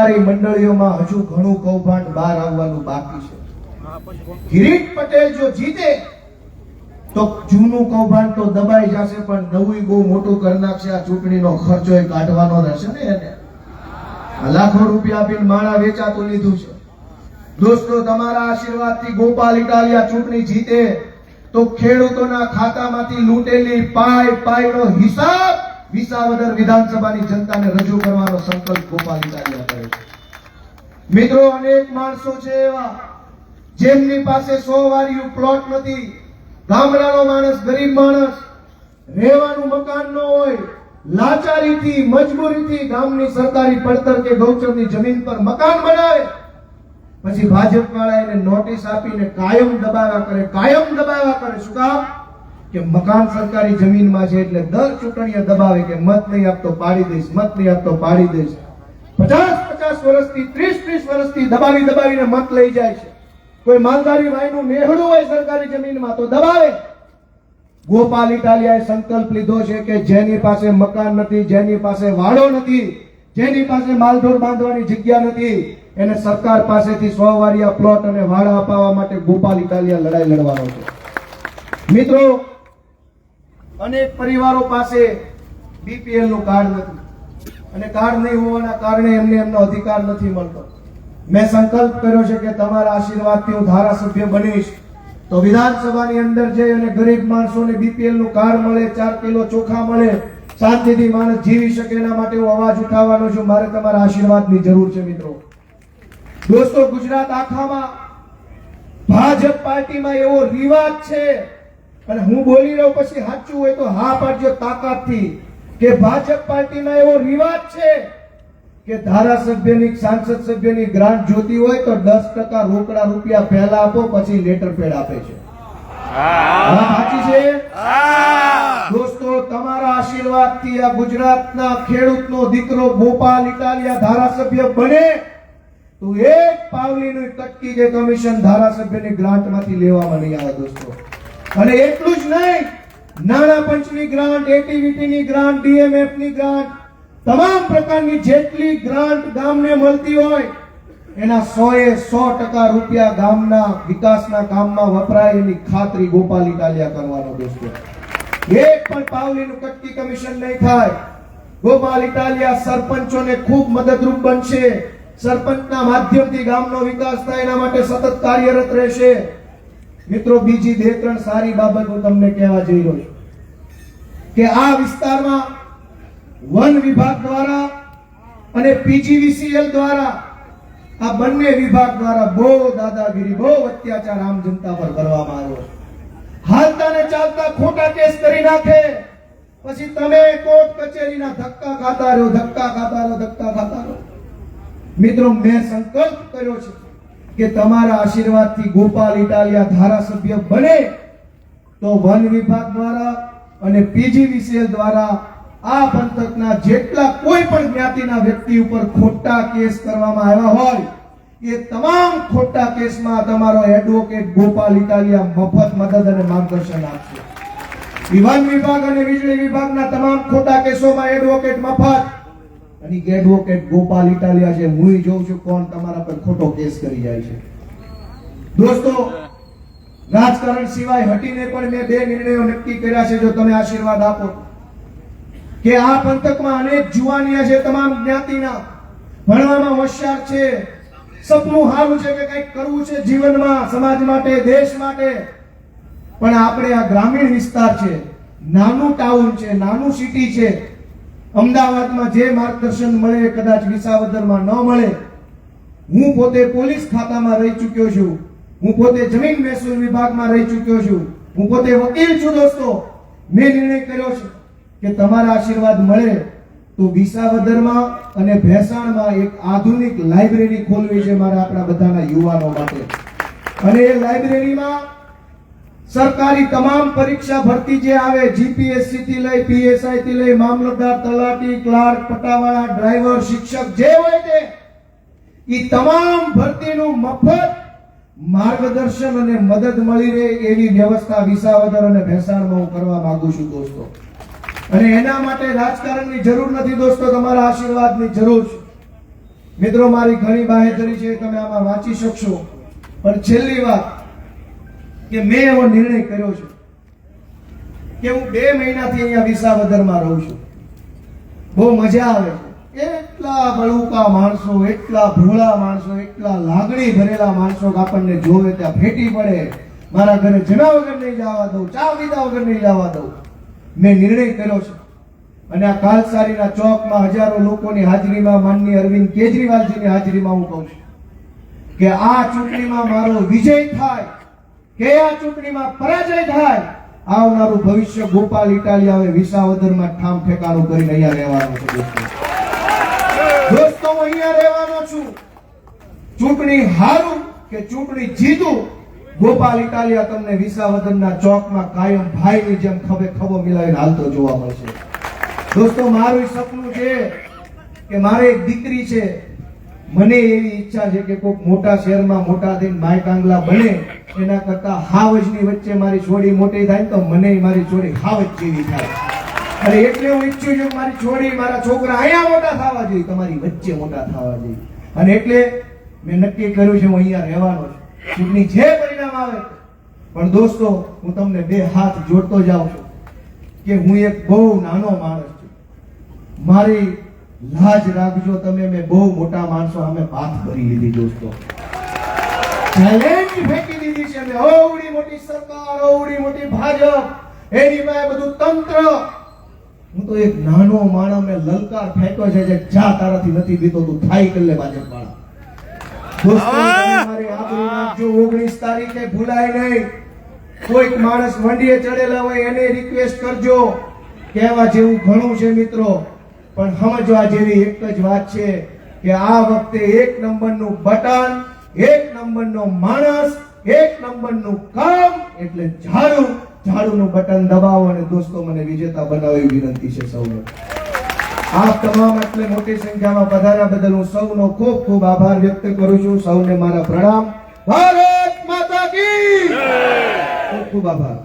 સહકારી મંડળીઓમાં હજુ ઘણું કૌભાંડ બહાર આવવાનું બાકી છે. કિરીટ પટેલ જો જીતે તો જૂનું કૌભાંડ તો દબાઈ જશે, પણ નવું બહુ મોટું કરી નાખશે. આ ચૂંટણીનો ખર્ચો એ કાઢવાનો રહેશે ને એને. લાખો રૂપિયા આપીને માણા વેચાતું લીધું છે. દોસ્તો, તમારા આશીર્વાદથી ગોપાલ ઇટાલિયા ચૂંટણી જીતે તો ખેડૂતોના ખાતામાંથી લૂંટેલી પાઈનો હિસાબ વિસાવદર વિધાનસભાની જનતાને રજૂ કરવાનો સંકલ્પ ગોપાલ ઇટાલિયા કરે છે. મિત્રો, અનેક માણસો છે એવા જેમની પાસે 100 વારિયું પ્લોટ નથી. ગામડાનો માણસ, ગરીબ માણસ, રહેવાનું મકાન ન હોય, લાચારીથી, મજબૂરીથી ગામની સરકારી પડતર કે ગૌચરની જમીન પર મકાન બનાવે, પછી ભાજપ વાળા એને નોટિસ આપીને કાયમ દબાવ્યા કરે. શું કામ? કે મકાન સરકારી જમીનમાં છે એટલે દર ચૂંટણીએ દબાવે કે મત નહીં આપતો પાડી દઈશ, મત નહીં આપતો પાડી દઈશ. 50 વર્ષથી, 30 વર્ષથી દબાવીને મત લઈ જાય છે. કોઈ માલધારી ભાઈનું મેહડું હોય સરકારી જમીનમાં તો દબાવે. ગોપાલ ઇટાલિયાએ સંકલ્પ લીધો છે કે જેની પાસે મકાન નથી, જેની પાસે વાડો નથી, જેની પાસે માલઢોર બાંધવાની જગ્યા નથી, એને સરકાર પાસેથી 100 વારિયા પ્લોટ અને વાડા અપાવવા માટે ગોપાલ ઇટાલિયા લડાઈ લડવાનો છે. મિત્રો, અનેક પરિવારો પાસે બીપીએલ નું કાર્ડ નથી અને કાર્ડ નહીં હોવાના કારણે એમને એમનો અધિકાર નથી મળતો. મેં સંકલ્પ કર્યો છે કે તમારા આશીર્વાદથી હું ધારાસભ્ય બનીશ તો વિધાનસભાની અંદર જઈ અને ગરીબ માણસોને બીપીએલ નું કાર્ડ મળે, 4 કિલો ચોખા મળે, શાંતિથી માણસ જીવી શકે, એના માટે હું અવાજ ઉઠાવવાનો છું. મારે તમારા આશીર્વાદની જરૂર છે. મિત્રો, દોસ્તો, ગુજરાત આખામાં ભાજપ પાર્ટીમાં એવો રિવાજ છે, અને હું બોલી રહ્યો પછી સાચું હોય તો હા પાડજો તાકાતથી, કે ભાજપ પાર્ટીમાં એવો રિવાજ છે કે ધારાસભ્યની, સાંસદ સભ્યની ગ્રાન્ટ જોતી હોય તો 10% રોકડા રૂપિયા પહેલા આપો, પછી લેટર પેડ આપે છે. સાચી છે દોસ્તો? તમારા આશીર્વાદથી આ ગુજરાતના ખેડૂતનો દીકરો ગોપાલ ઇટાલિયા ધારાસભ્ય બને તો એક પાવલીની કટકી જે કમિશન ધારાસભ્યની ગ્રાન્ટમાંથી લેવામાં નહીં આવે દોસ્તો. અને એટલું જ નહીં, નાણાં પંચની ગ્રાન્ટ, એટીવીટીની ગ્રાન્ટ, ડીએમએફની ગ્રાન્ટ, તમામ પ્રકારની જેટલી ગ્રાન્ટ ગામને મળતી હોય એના 100% રૂપિયા ગામના વિકાસના કામમાં વપરાય એની ખાતરી ગોપાલ ઇટાલિયા કરવાનો દોસ્તો. એક પણ પાવલીનું કટકી કમિશન નહીં થાય. ગોપાલ ઇટાલિયા સરપંચોને ખૂબ મદદરૂપ બનશે. સરપંચના માધ્યમથી ગામનો વિકાસ થાય એના માટે સતત કાર્યરત રહેશે. મિત્રો, બીજી 2-3 સારી બાબત હું તમને કહેવા જઈ રહ્યો છું કે આ વિસ્તારમાં વન વિભાગ દ્વારા અને પીજીવીસીએલ દ્વારા, આ બંને વિભાગ દ્વારા બહુ દાદાગીરી, બહુ અત્યાચાર આમ જનતા પર કરવામાં આવ્યો. હાલતા ને ચાલતા ખોટા કેસ કરી નાખે, પછી તમે કોર્ટ કચેરીના ધક્કા ખાતા રહો. મિત્રો, મેં સંકલ્પ કર્યો છે કે તમારા આશીર્વાદથી ગોપાલ ઇટાલિયા ધારાસભ્ય બને તો વન વિભાગ દ્વારા અને પીજીવીસીએલ દ્વારા આ પંથકના જેટલા કોઈ પણ જ્ઞાતિના વ્યક્તિ ઉપર ખોટા કેસ કરવામાં આવ્યા હોય એ તમામ ખોટા કેસમાં તમારો એડવોકેટ ગોપાલ ઇટાલિયા મફત મદદ અને માર્ગદર્શન આપશે. વન વિભાગ અને વીજળી વિભાગના તમામ ખોટા કેસોમાં એડવોકેટ મફત. અને એડવોકેટ ગોપાલ ઇટાલિયા છે. હું જોઉં છું કોણ તમારા પર ખોટો કેસ કરી જાય છે. દોસ્તો, રાજકારણ સિવાય હટીને પણ મેં 2 નિર્ણયો નક્કી કર્યા છે. જો તમે આશીર્વાદ આપો કે આ પંથકમાં અનેક જુવાનિયા છે, તમામ જ્ઞાતિના, ભણવામાં હોશિયાર છે, સપનું સારું છે કે કંઈક કરવું છે જીવનમાં, સમાજ માટે, દેશ માટે, પણ આપણે આ ગ્રામીણ વિસ્તાર છે, નાનું ટાઉન છે, નાનું સિટી છે. અમદાવાદમાં જે માર્ગદર્શન મળે કદાચ વિસાવદરમાં ન મળે. હું પોતે પોલીસ ખાતામાં રહી ચૂક્યો છું, હું પોતે જમીન મહેસૂલ વિભાગમાં રહી ચૂક્યો છું, હું પોતે વકીલ છું. દોસ્તો, મેં નિર્ણય કર્યો છે કે તમારા આશીર્વાદ મળે તો વિસાવદરમાં અને ભેસાણમાં એક આધુનિક લાઇબ્રેરી ખોલવી છે મારા આપણા બધાના યુવાનો માટે. અને એ લાઇબ્રેરીમાં સરકારી તમામ પરીક્ષા ભરતી જે આવે, જીપીએસસી થી લઈ પીએસઆઈ થી લઈ મામલતદાર, તલાટી, ક્લાર્ક, પટાવાળા, ડ્રાઈવર, શિક્ષક જે હોય તે એ તમામ ભરતીનું મફત માર્ગદર્શન અને મદદ મળી રહે એવી વ્યવસ્થા વિસાવદર અને ભેસાણમાં હું કરવા માંગુ છું દોસ્તો. અને એના માટે રાજકારણની જરૂર નથી દોસ્તો, તમારા આશીર્વાદની જરૂર છે. મિત્રો મારી ઘણી બાહેધરી છે, તમે આમાં વાંચી શકશો. પણ છેલ્લી વાત કે મેં એવો નિર્ણય કર્યો છે કે હું 2 મહિનાથી અહીંયા વિસાવદરમાં રહું છું. બહુ મજા આવે છે. એટલા બળુકા માણસો, એટલા ભોળા માણસો, એટલા લાગણી ભરેલા માણસો કે આપણને જોવે ત્યાં ફેટી પડે. મારા ઘરે જમ્યા વગર નહીં જવા દઉં, ચા પીધા વગર નહીં જવા દઉં. મેં નિર્ણય કર્યો છે અને આ કાલસારીના ચોકમાં હજારો લોકોની હાજરીમાં, માનનીય અરવિંદ કેજરીવાલજીની હાજરીમાં હું કહું છું કે આ ચૂંટણીમાં મારો વિજય થાય કે આ ચૂંટણીમાં પરાજય થાય, આવનારું ભવિષ્ય ગોપાલ ઇટાલિયાએ વિસાવદરમાં ઠામ ઠેકાણું કરીને અહીંયા રહેવાનું છે. દોસ્તો હું અહીંયા રહેવાનો છું. ચૂંટણી હારું કે ચૂંટણી જીતું, ગોપાલ ઇટાલિયા તમને વિસાવદરના ચોકમાં કાયમ ભાઈની જેમ ખભે ખભો મિલાવીને હાલતો જોવા મળશે. દોસ્તો મારું સપનું છે કે મારે એક દીકરી છે. મને એવી ઈચ્છા છે કે કોઈક મોટા શહેરમાં મોટા થઈને માય કાંગલા બને, એના કરતા હાવજની વચ્ચે મારી છોડી મોટી થાય તો મને મારી છોડી હાવજ જેવી થાય. અને એટલે હું ઈચ્છું છું કે મારી છોડી, મારા છોકરા અહીંયા મોટા થવા જોઈએ, તમારી વચ્ચે મોટા થવા જોઈએ. અને એટલે મેં નક્કી કર્યું છે હું અહીંયા રહેવાનો છું. ચૂંટણી જે પરિણામ આવે, પણ દોસ્તો હું તમને 2 હાથ જોડતો જાઉં છું કે હું એક બહુ નાનો માણસ છું. મારી લાજ રાખજો તમે. મેં બહુ મોટા માણસો સામે વાત કરી લીધી દોસ્તો, ચેલેન્જ ફેંકી દીધી છે. મેં ઓવડી મોટી સરકાર, ઓવડી મોટી ભાજપ, એની પાસે બધું તંત્ર. હું તો એક નાનો માણસ, મેં લલકાર ફેંક્યો છે જે જા તારાથી નથી બીતો, તું થાય કરી લે ભાજપ વાળા. દોસ્તો મારી આબરૂ રાખજો. 19 તારીખે ભૂલાય નહીં. કોઈક માણસ વંડીએ ચડેલા હોય એને રિક્વેસ્ટ કરજો. કહેવા જેવું ઘણું છે મિત્રો, પણ સમજવા જેવી એક જ વાત છે કે આ વખતે 1 નંબરનું બટન, 1 નંબરનો માણસ, 1 નંબરનું કામ એટલે ઝાડુ. ઝાડુનું બટન દબાવો અને દોસ્તો મને વિજેતા બનાવવી વિનંતી છે સૌને. આપ તમામ એટલે મોટી સંખ્યામાં પધાર્યા બદલ હું સૌનો ખૂબ ખૂબ આભાર વ્યક્ત કરું છું. સૌને મારા પ્રણામ. ભારત માતા કી ખૂબ ખૂબ આભાર.